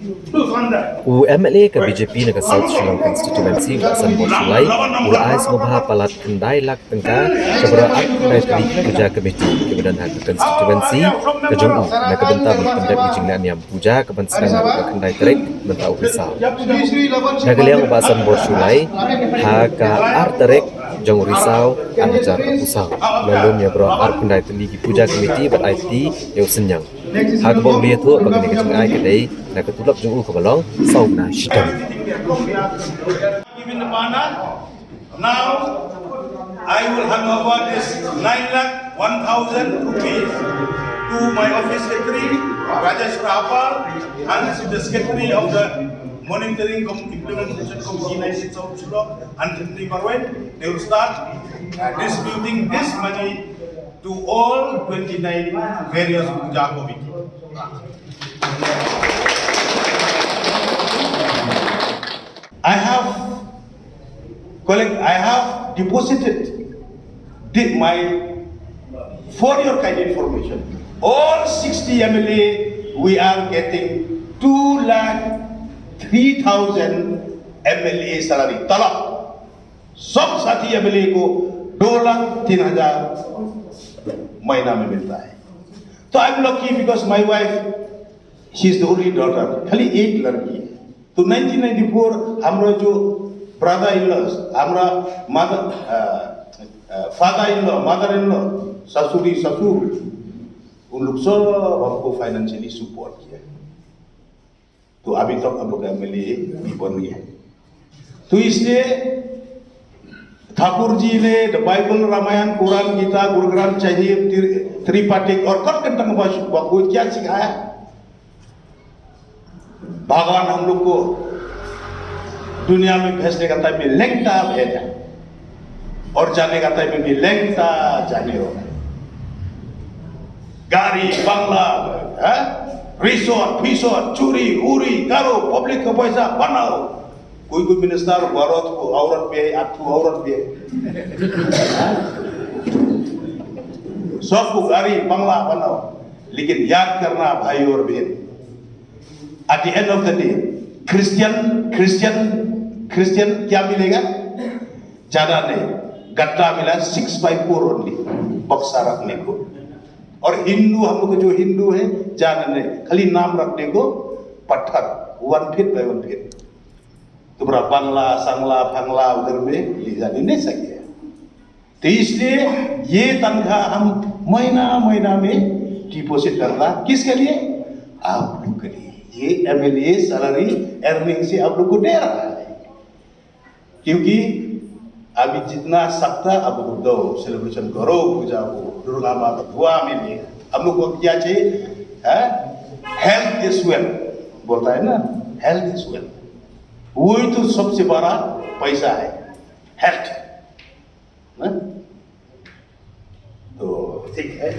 UMLA ke BJP negara South Shillong constituency Asan Borsulai ulai semua palat kendai lak tengka kebera at kendai teri puja committee kemudian hak constituency ke Jong nak kebentar pendek bijingna niam puja keban sedang ke kendai terik mentau risau nak liang Asan Borsulai hak ar terik Jong risau anajar usau lalu nya bro ar kendai teri puja committee ber IT eu senyang hak bong dia tu bagi ke jengai kedai nak ketulap Jong ke balong sau na shidam. Given the banner, now I will hand over this 9,01,000 rupees to my office secretary, Rajesh Rahapal, and to the secretary of the Monitoring Implementation Committee 96 of Shillong, and Henry Marwen. They will start distributing this money to all 29 various puja committees. I have deposited for your kind information, all 60 MLA, we are getting 2,03,000 MLA salary. Talak. सब साथी MLA को 2,03,000 महीना में मिलता है. तो I'm lucky because my wife, she is the only daughter. खाली एक लड़की है. तो 1994 हमरा जो ब्रदर इन लॉ हमरा father in law mother in law ससुरी ससुर उन लोग सब हमको फाइनेंशियली सपोर्ट किया. तो अभी तक हम लोग एमएलए भी बन गए. तो इसलिए ठाकुर जी ने बाइबल रामायण कुरान गीता गुरु ग्रंथ चाहिए त्रिपाठिक और कौन क्या सिखाया. भगवान हम लोग को दुनिया में भेजने का टाइम में लेंगता भेजा और जाने का टाइम में भी लेंगता जाने होगा. गाड़ी बंगला रिसोर्ट फिसोर्ट चोरी उरी करो पब्लिक का पैसा बनाओ. कोई मिनिस्टर औरत को औरत भी है आठू औरत भी है सबको गाड़ी बंगला बनाओ. लेकिन याद करना भाई और बहन, at the end of the day, Christian क्या मिलेगा? ज्यादा नहीं, गट्टा मिला 6/4 ओनली बक्सा रखने को. और हिंदू हम लोग जो हिंदू है ज्यादा नहीं, खाली नाम रखने को पत्थर 1 फीट by 1 फीट. तो बड़ा बंगला संगला फंगला उधर में ले जाने नहीं सके. तो इसलिए ये तनख्वाह हम महीना में डिपॉजिट करना किसके लिए? आप लोग के लिए. ये एमएलए सैलरी अर्निंग से आप लोग को दे रहा है. क्योंकि अभी जितना सकता अब दो सेलिब्रेशन करो पूजा को दुर्गा माँ का दुआ मिले. हम लोग को क्या चाहिए? हेल्थ इज वेल्थ बोलता है ना, हेल्थ इज वेल्थ. वही तो सबसे बड़ा पैसा है, हेल्थ. तो ठीक है.